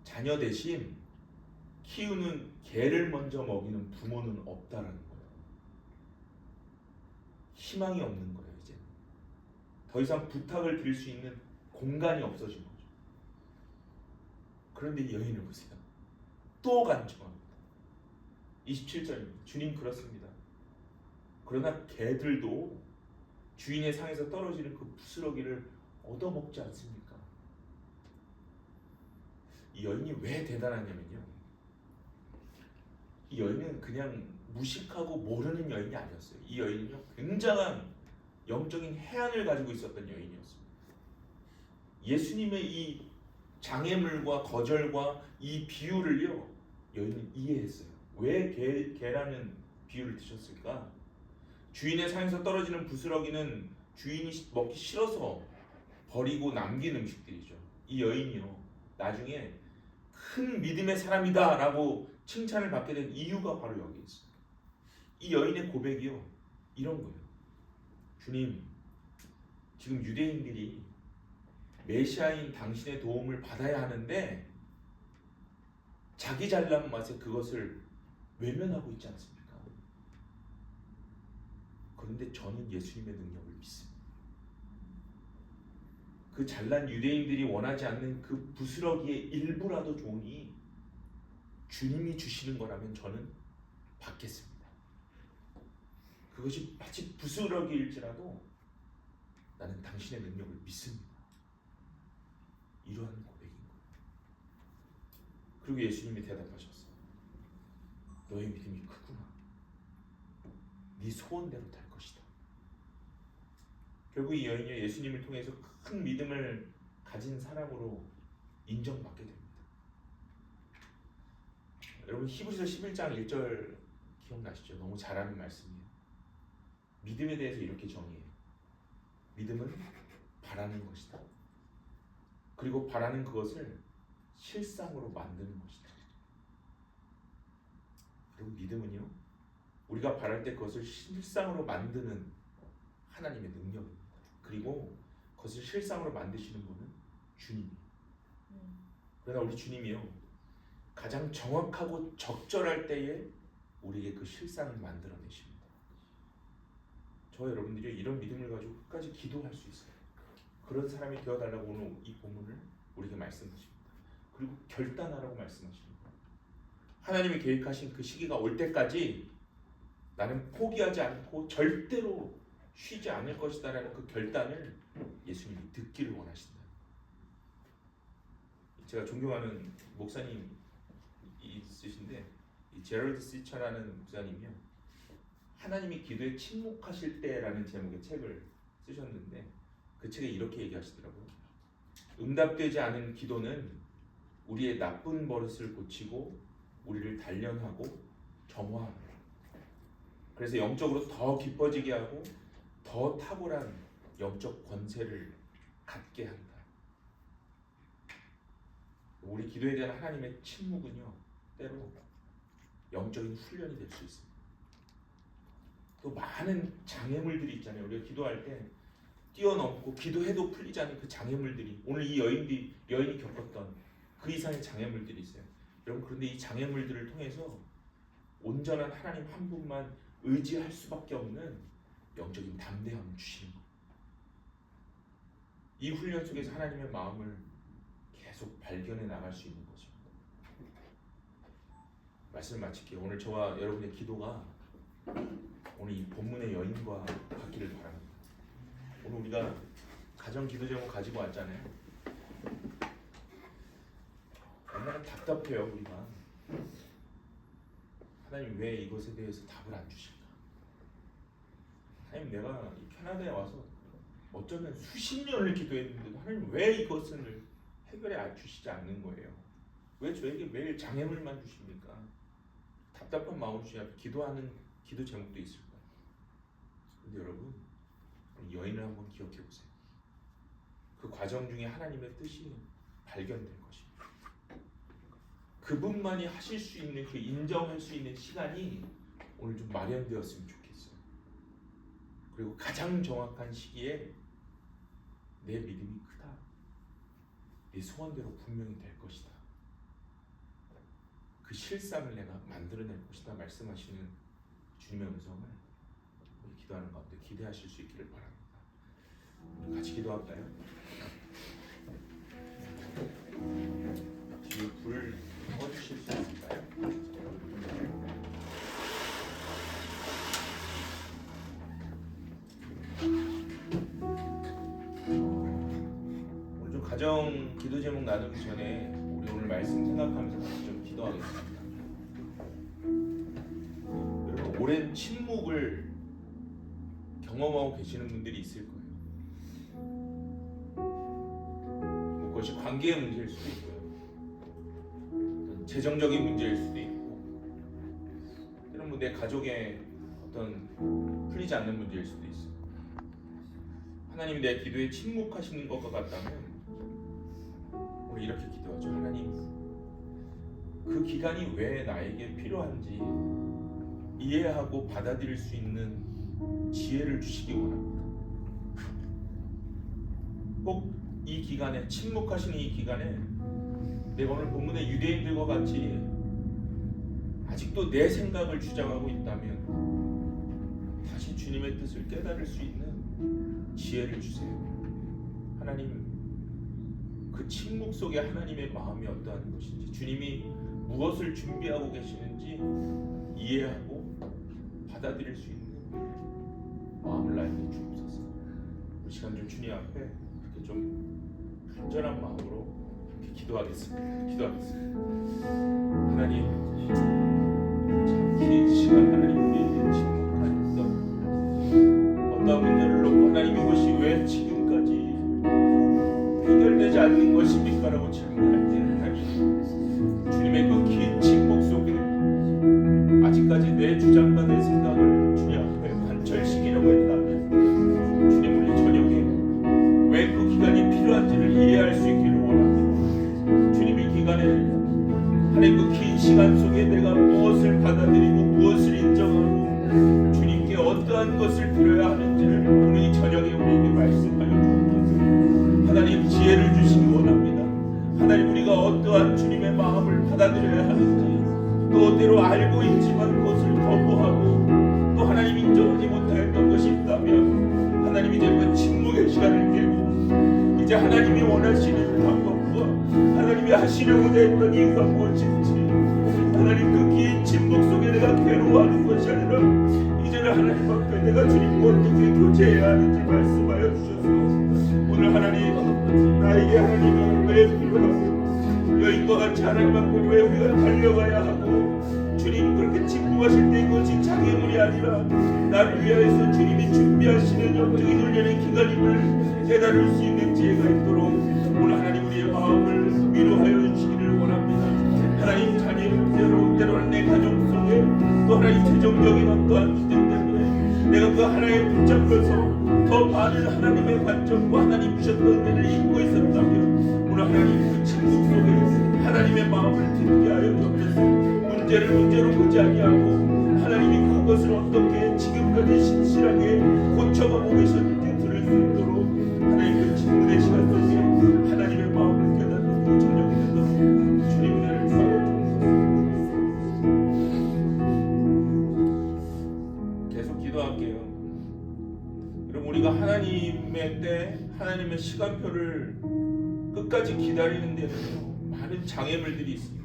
자녀 대신 키우는 개를 먼저 먹이는 부모는 없다라는 거예요. 희망이 없는 거예요. 이제 더 이상 부탁을 드릴 수 있는 공간이 없어진 거죠. 그런데 이 여인을 보세요. 또 간청합니다. 27절입니다. 주님, 그렇습니다. 그러나 개들도 주인의 상에서 떨어지는 그 부스러기를 얻어먹지 않습니까? 이 여인이 왜 대단하냐면요, 이 여인은 그냥 무식하고 모르는 여인이 아니었어요. 이 여인은요 굉장한 영적인 해안을 가지고 있었던 여인이었습니다. 예수님의 이 장애물과 거절과 이 비유를요 여인은 이해했어요. 왜 개라는 비유를 드셨을까? 주인의 상에서 떨어지는 부스러기는 주인이 먹기 싫어서 버리고 남긴 음식들이죠. 이 여인이요 나중에 큰 믿음의 사람이다 라고 칭찬을 받게 된 이유가 바로 여기 있습니다. 이 여인의 고백이요 이런 거예요. 주님, 지금 유대인들이 메시아인 당신의 도움을 받아야 하는데 자기 잘난 맛에 그것을 외면하고 있지 않습니까? 그런데 저는 예수님의 능력을 믿습니다. 그 잘난 유대인들이 원하지 않는 그 부스러기의 일부라도 좋으니 주님이 주시는 거라면 저는 받겠습니다. 그것이 마치 부스러기일지라도 나는 당신의 능력을 믿습니다. 이러한 고백인 거예요. 그리고 예수님이 대답하셨어요. 너의 믿음이 크구나. 네 소원대로 될 것이다. 결국 이 여인이 예수님을 통해서 큰 믿음을 가진 사람으로 인정받게 됩니다. 여러분 히브리서 11장 1절 기억나시죠? 너무 잘하는 말씀이에요. 믿음에 대해서 이렇게 정의해요. 믿음은 바라는 것이다. 그리고 바라는 그것을 실상으로 만드는 것이다. 그리고 믿음은요, 우리가 바랄 때 그것을 실상으로 만드는 하나님의 능력입니다. 그리고 그것을 실상으로 만드시는 분은 주님이에요. 그러나 우리 주님이요, 가장 정확하고 적절할 때에 우리에게 그 실상을 만들어내십니다. 저 여러분들이 이런 믿음을 가지고 끝까지 기도할 수 있어요. 그런 사람이 되어달라고 오늘 이 본문을 우리에게 말씀하십니다. 그리고 결단하라고 말씀하십니다. 하나님이 계획하신 그 시기가 올 때까지 나는 포기하지 않고 절대로 쉬지 않을 것이다 라는 그 결단을 예수님이 듣기를 원하신다. 제가 존경하는 목사님 있으신데 이 제럴드 시처라는 목사님이요, 하나님이 기도에 침묵하실 때라는 제목의 책을 쓰셨는데 그 책에 이렇게 얘기하시더라고요. 응답되지 않은 기도는 우리의 나쁜 버릇을 고치고 우리를 단련하고 정화하는, 그래서 영적으로 더 깊어지게 하고 더 탁월한 영적 권세를 갖게 한다. 우리 기도에 대한 하나님의 침묵은요, 때로 영적인 훈련이 될 수 있습니다. 또 많은 장애물들이 있잖아요. 우리가 기도할 때 뛰어넘고 기도해도 풀리지 않는 그 장애물들이, 오늘 이 여인이 겪었던 그 이상의 장애물들이 있어요. 여러분, 그런데 이 장애물들을 통해서 온전한 하나님 한 분만 의지할 수밖에 없는 영적인 담대함을 주시는 것. 이 훈련 속에서 하나님의 마음을 계속 발견해 나갈 수 있는 것입니다. 말씀을 마칠게요. 오늘 저와 여러분의 기도가 오늘 이 본문의 여인과 같기를 바랍니다. 오늘 우리가 가정 기도 제목 가지고 왔잖아요. 얼마나 답답해요 우리가. 하나님 왜 이것에 대해서 답을 안 주실까? 하나님, 내가 이 캐나다에 와서 어쩌면 수십 년을 기도했는데도 하나님 왜 이것을 해결해 주시지 않는 거예요? 왜 저에게 매일 장애물만 주십니까? 답답한 마음 중에 기도하는 기도 제목도 있을 거예요. 근데 여러분, 여인을 한번 기억해 보세요. 그 과정 중에 하나님의 뜻이 발견된 것입니다. 그분만이 하실 수 있는, 그 인정할 수 있는 시간이 오늘 좀 마련되었으면 좋겠어요. 그리고 가장 정확한 시기에 내 믿음이 크다, 네 소원대로 분명히 될 것이다, 그 실상을 내가 만들어낼 것이다 말씀하시는 주님의 음성을 우리 기도하는 가운데 기대하실 수 있기를 바랍니다. 우리 같이 기도할까요? 뒤에 불 꺼주실 수 있을까요? 오늘 좀 가정 기도 제목 나누기 전에 우리 오늘 말씀 생각하면서 같이 좀 기도하겠습니다. 여러분, 오랜 침묵을 경험하고 계시는 분들이 있을 거예요. 그것이 관계의 문제일 수도 있고요, 재정적인 문제일 수도 있고, 때로는 내 가족의 어떤 풀리지 않는 문제일 수도 있어요. 하나님이 내 기도에 침묵하시는 것과 같다면 우리 이렇게 기도하죠. 하나님, 그 기간이 왜 나에게 필요한지 이해하고 받아들일 수 있는 지혜를 주시기 원합니다. 꼭 이 기간에, 침묵하시는 이 기간에 내가 오늘 본문의 유대인들과 같이 아직도 내 생각을 주장하고 있다면 다시 주님의 뜻을 깨달을 수 있는 지혜를 주세요. 하나님, 그 침묵 속에 하나님의 마음이 어떠한 것인지, 주님이 무엇을 준비하고 계시는지 이해하고 받아들일 수 있는 마음을 나에게 주옵소서. 이 시간 좀 주님 앞에 이렇게 좀 간절한 마음으로 이렇게 기도하겠습니다. 하나님, 참 긴 시간 하나님 우리에게 침묵하셨어. 어떤 문제를 놓고 하나님 이것이 왜 지금까지 해결되지 않는 것입니까? 라고 질문할 때 하나님, 주님의 그 긴 침묵 속에 아직까지 내 주장과 내 생각을 주님 앞에 관철시키려고 했다면 주님, 우리 저녁에 왜 그 기간이 필요한지를 이해할 수 있기를 원합니다. 주님, 이 기간에 하나님 그 긴 시간 속에 내가 무엇을 받아들이고 무엇을 인정하고 주님께 어떠한 것을 드려야 하는지를 오늘 이 저녁에 우리에게 말씀하여 주옵소서. 하나님, 지혜를 주시기 원합니다. 하나님, 우리가 어떠한 주님의 마음을 받아들여야 하는지, 또 때로 알고 있지만 그것을 거부하고 또 하나님 인정하지 못하였던 것이 있다면 하나님, 이제 그 침묵의 시간을 깨고 이제 하나님이 원하시는 방법과 하나님이 하시려고 했던 이유가 무엇인지, 하나님 그 긴 침묵 속에 내가 괴로워하는 것이 아니라 이제는 하나님 앞에 내가 주님과 어떻게 교제해야 하는지 말씀하여 주셔서 오늘 하나님, 나에게 하나님은 왜 필요하고 여인과 같이 하나님 앞에 왜 우리가 달려가야 하고, 주님 그렇게 침묵하실 때 그것이 장애물이 아니라 나를 위하여서 주님이 준비하시는 영적인 훈련의 기간임을 깨달을 수 있는 지혜가 있도록 오늘 하나님 우리의 마음을 위로하여 주시기를 원합니다. 하나에 붙잡혀서 더 많은 하나님의 관점과 하나님 주셨던 은혜를 잊고 있었다면 오늘 하나님 그 침묵 속에 하나님의 마음을 듣게 하여 주옵소서. 문제를 문제로 보지 아니하고 하나님이 그것을 어떻게 지금까지 신실하게 고쳐가고 계셨는지 들을 수 있도록 하나님 그 질문의 시간 속에 하나님의 마음을 깨닫는 그 저녁이 되도록 주님 은혜를 주옵소서. 계속 기도할게요. 여러분, 우리가 하나님의 때, 하나님의 시간표를 끝까지 기다리는 데는요 많은 장애물들이 있습니다.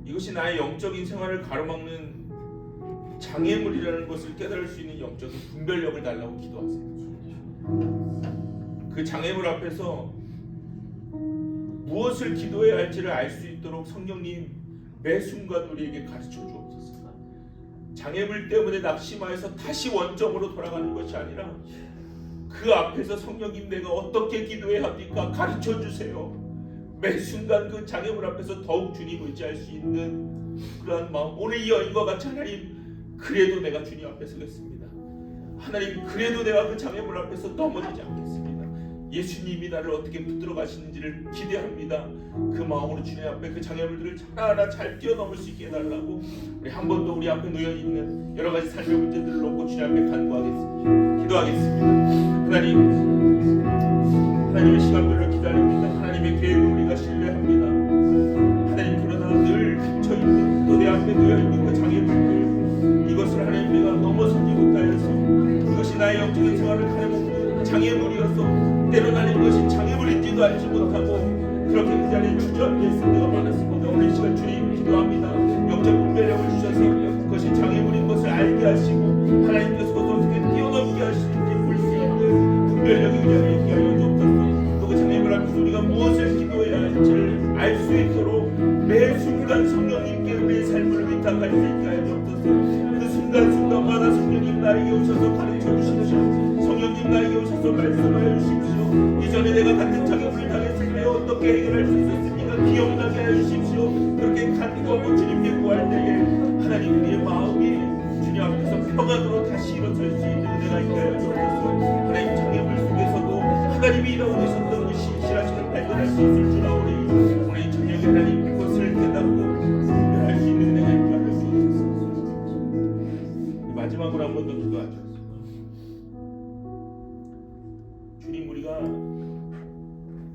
이것이 나의 영적인 생활을 가로막는 장애물이라는 것을 깨달을 수 있는 영적인 분별력을 달라고 기도하세요. 그 장애물 앞에서 무엇을 기도해야 할지를 알 수 있도록 성령님 매 순간 우리에게 가르쳐 주옵소서. 장애물 때문에 낙심하여서 다시 원점으로 돌아가는 것이 아니라 그 앞에서 성령님 내가 어떻게 기도해야 합니까? 가르쳐 주세요. 매 순간 그 장애물 앞에서 더욱 주님 의지할 수 있는 그러한 마음. 오늘 이 여인과 같이 하나님, 그래도 내가 주님 앞에 서겠습니다. 하나님, 그래도 내가 그 장애물 앞에서 넘어지지 않겠습니다. 예수님이 나를 어떻게 붙들어 가시는지를 기대합니다. 그 마음으로 주님 앞에 그 장애물들을 하나하나 잘 뛰어넘을 수 있게 해달라고 우리 한 번 더 우리 앞에 놓여있는 여러 가지 삶의 문제들을 놓고 주님 앞에 간구하겠습니다. 기도하겠습니다. 하나님의 시간별을 기다립니다. 하나님의 계획을 우리가 신뢰합니다. 하나님, 그러나 늘 갇혀있는 또 내 앞에 놓여있는 그 장애물들, 이것을 하나님 내가 넘어서지 못하여서 이것이 나의 영적인 생활을 가려먹는 장애물이어서 때로 나는 것이 장애물인지도 알지 못하고 그렇게 그 자리에 주저앉아 있을 때가 많았습니다. 오늘 이 시간 주님 기도합니다. 영적 분별력을 주셔서 그것이 장애물인 것을 알게 하시고 하나님께서 어떻게 뛰어넘게 하시는지 볼 수 있는 분별력이 우리 안에 있게 하여 주옵소서. 또 그 장애물 앞에서 우리가 무엇을 기도해야 할지를 알 수 있도록 매 순간 성령님께 우리의 삶을 위탁할 수 있게 하여 주옵소서. 그 순간순간마다 성령님 나에게 오셔서 가르쳐 주십시오. 성령님 나에게 오셔서 말씀하여 주십시오. 이전에 내가 같은 장애물을 당했을 때 어떻게 해결할 수 있었습니까? 기억나게 하여 주십시오. 그렇게 간구하고 주님께 구할 때에 하나님, 우리의 마음이 주님 앞에서 평안으로 다시 일어설 수 있는 은혜가 있게 하여 주옵소서. 하나님, 장애물 속에서도 하나님이 일하고 계셨던 그 신실하심을 발견할 수 있을 줄 아오니 오늘 저녁에 하나님 그것을 깨닫고 분별할 수 있는 은혜가 있게 하여 주옵소서. 마지막으로 한 번 더 기도하죠. 주님, 우리가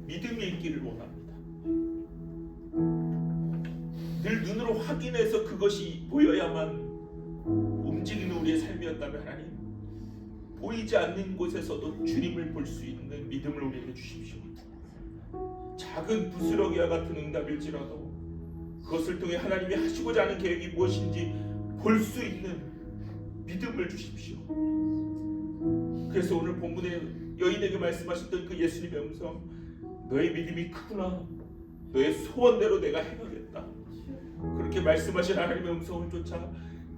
믿음이 있기를 원합니다. 늘 눈으로 확인해서 그것이 보여야만 움직이는 우리의 삶이었다면 하나님, 보이지 않는 곳에서도 주님을 볼 수 있는 믿음을 우리에게 주십시오. 작은 부스러기와 같은 응답일지라도 그것을 통해 하나님이 하시고자 하는 계획이 무엇인지 볼 수 있는 믿음을 주십시오. 그래서 오늘 본문에 여인에게 말씀하셨던 그 예수님의 음성, 너의 믿음이 크구나, 너의 소원대로 내가 행하겠다, 그렇게 말씀하신 하나님의 음성을 쫓아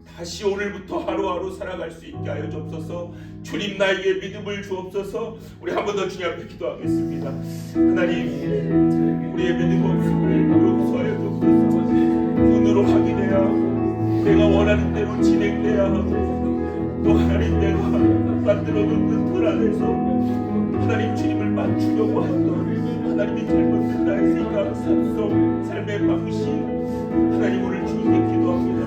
다시 오늘부터 하루하루 살아갈 수 있게 하여 주옵소서. 주님, 나에게 믿음을 주옵소서. 우리 한 번 더 주님 앞에 기도하겠습니다. 하나님, 우리의 믿음 없음을 용서하여 주옵소서. 눈으로 확인해야 하고 내가 원하는 대로 진행돼야 하고 또 하나님, 내가 만들어 놓은 틀 안에서 하나님 주님을 맞추려고 했던 하나님이 잘못된 나의 생각, 삶속, 삶의 방식, 하나님 오늘 주님께 기도합니다.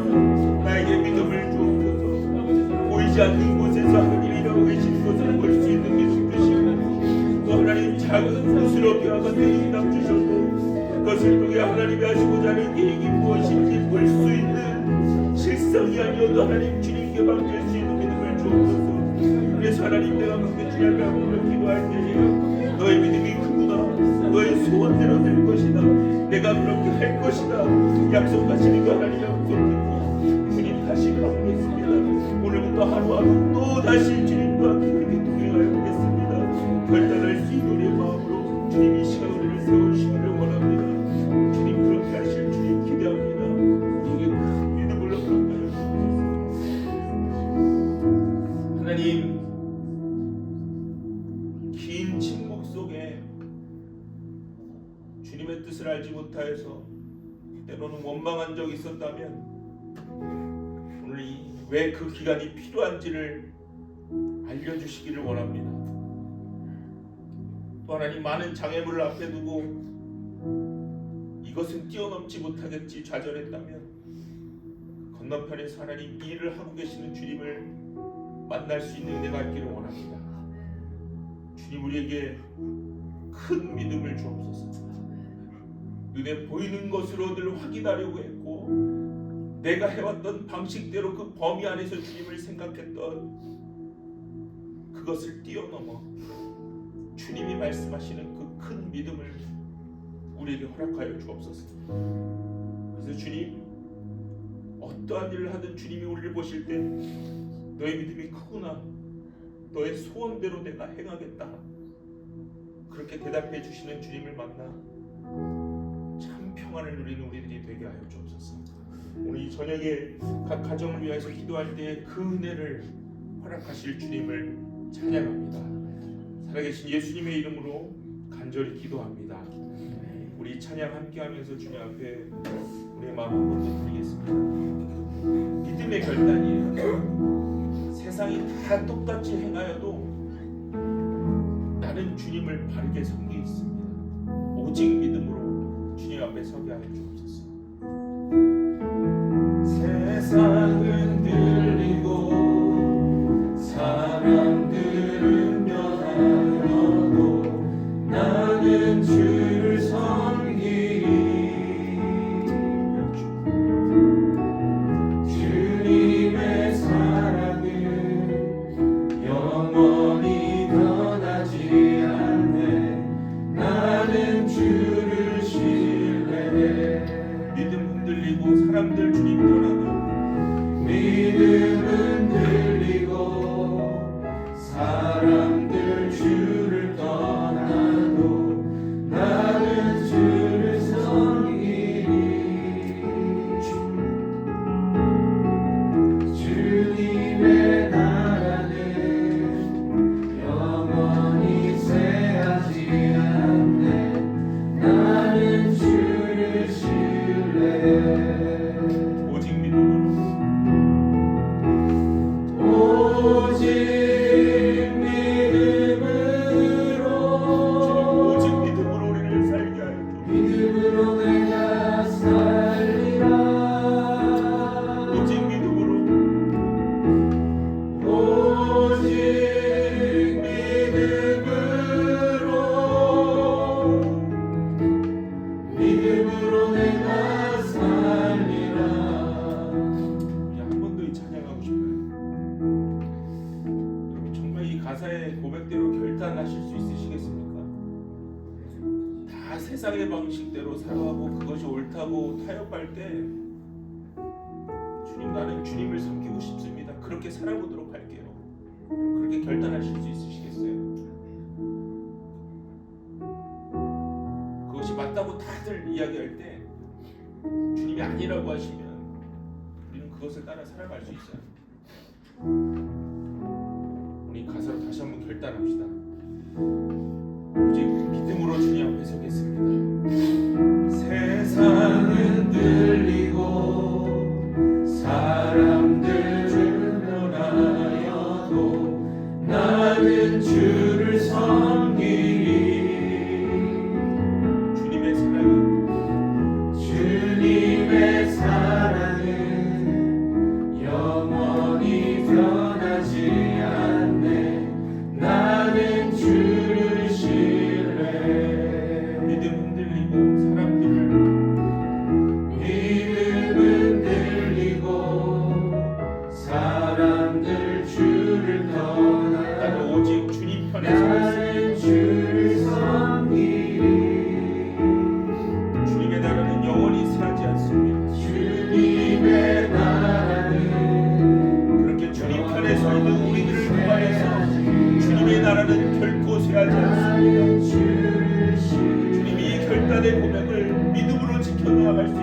나에게 믿음을 주옵소서. 보이지 않는 곳에서 하나님이 일하고 계시는 것을 볼 수 있는 믿음 주시고 또 하나님 작은 부스러기와 같은 응답 주셔도 그것을 통해 하나님이 하시고자 하는 계획이 무엇인지 볼 수 있는 실성이 아니어도 하나님 주님께 맡길 수 있는 믿음을 주옵소서. 그래서 하나님, 내가 그렇게 주님의 앞으로 기도할 때에 너의 믿음이 크구나, 너의 소원대로 될 것이다, 내가 그렇게 할 것이다 약속하시는 거 하나님 약속 듣고 주님 다시 가보겠습니다. 오늘부터 하루하루 또 다시 주님과 그렇게 동행하여 보겠습니다. 결단할 수 있는 우리의 마음으로 주님 이 시간 우리를 세우시기를 원합니다. 주님, 그렇게 하실 주님 기대합니다. 우리에게 큰 믿음을 허락하여 주옵소서. 하나님, 긴 침묵 속에 주님의 뜻을 알지 못하여서 때로는 원망한 적이 있었다면 오늘 이 왜 그 기간이 필요한지를 알려주시기를 원합니다. 또 하나님, 많은 장애물을 앞에 두고 이것은 뛰어넘지 못하겠지 좌절했다면 건너편에서 하나님 일을 하고 계시는 주님을 만날 수 있는 은혜가 있기를 원합니다. 주님, 우리에게 큰 믿음을 주옵소서. 눈에 보이는 것으로 늘 확인하려고 했고 내가 해왔던 방식대로 그 범위 안에서 주님을 생각했던 그것을 뛰어넘어 주님이 말씀하시는 그 큰 믿음을 우리에게 허락하여 주옵소서. 그래서 주님, 어떠한 일을 하든 주님이 우리를 보실 때 너의 믿음이 크구나, 너의 소원대로 내가 행하겠다, 그렇게 대답해 주시는 주님을 만나 참 평안을 누리는 우리들이 되게 하여 주옵소서. 오늘 이 저녁에 각 가정을 위해서 기도할 때 그 은혜를 허락하실 주님을 찬양합니다. 살아계신 예수님의 이름으로 간절히 기도합니다. 우리 찬양 함께하면서 주님 앞에 우리의 마음 한 번 더 드리겠습니다. 믿음의 결단이에요. 세상이 다 똑같이 행하여도 나는 주님을 바르게 섬기겠습니다. 오직 믿음으로 주님 앞에 서게 하여 주옵소서. 세상은 들리고 사람들은 변하여도 나는 주를 섬기리. 주님의 사랑은 영원히 변하지 않네. 나는 주를 신뢰해. 믿음 흔들리고 사람들 주님 떠나도 믿음은 들리고 사람들 주를 떠나도 나는 주를 섬기리. 주님의 나라는 영원히 쇠하지 않네. 나는 주를 신뢰해. 오직 믿음으로 오직 믿음으로 오직 믿음으로 우리를 살게 하여 주옵소서. 믿음으로 내가 살리라. 오직 믿음으로 오직 믿음으로 내가 살리라. 한 번 더 이 찬양하고 싶어요. 여러분, 정말 이 가사의 고백대로 결단하실 수 있으시겠습니까? 다 세상의 방식대로 살아가고 그것이 옳다고 타협할 때 주님, 나는 주님을 섬기고 싶습니다, 그렇게 살아보도록 할게요. 그렇게 결단하실 수 있으시겠어요? 그것이 맞다고 다들 이야기할 때 주님이 아니라고 하시면 우리는 그것을 따라 살아갈 수 있어요. 우리 가사로 다시 한번 결단합시다. 오직 믿음으로 주님 앞에 서겠습니다. 세상은 들리고 사람들 변하여도 나는 주를 섬기리. 주님의 사랑은 주님의 사랑은 영원히 변하지 않네. 나는 주를 신뢰해. 믿음 흔들리고 사람들을 믿음은 들리고 사람들 주를 떠나 나는 오직 주님 편에 서겠습니다. 나는 주를 섬기리. 주님의 나라는 영원히 쇠하지 않습니다. 주님의 나라는 그렇게 주님 편에 서 있는 우리들을 구하여서 주님의 나라는 결코 쇠하지 않습니다. 나는 주를 주님이 이 결단의 고백을 믿음으로 지켜나갈 수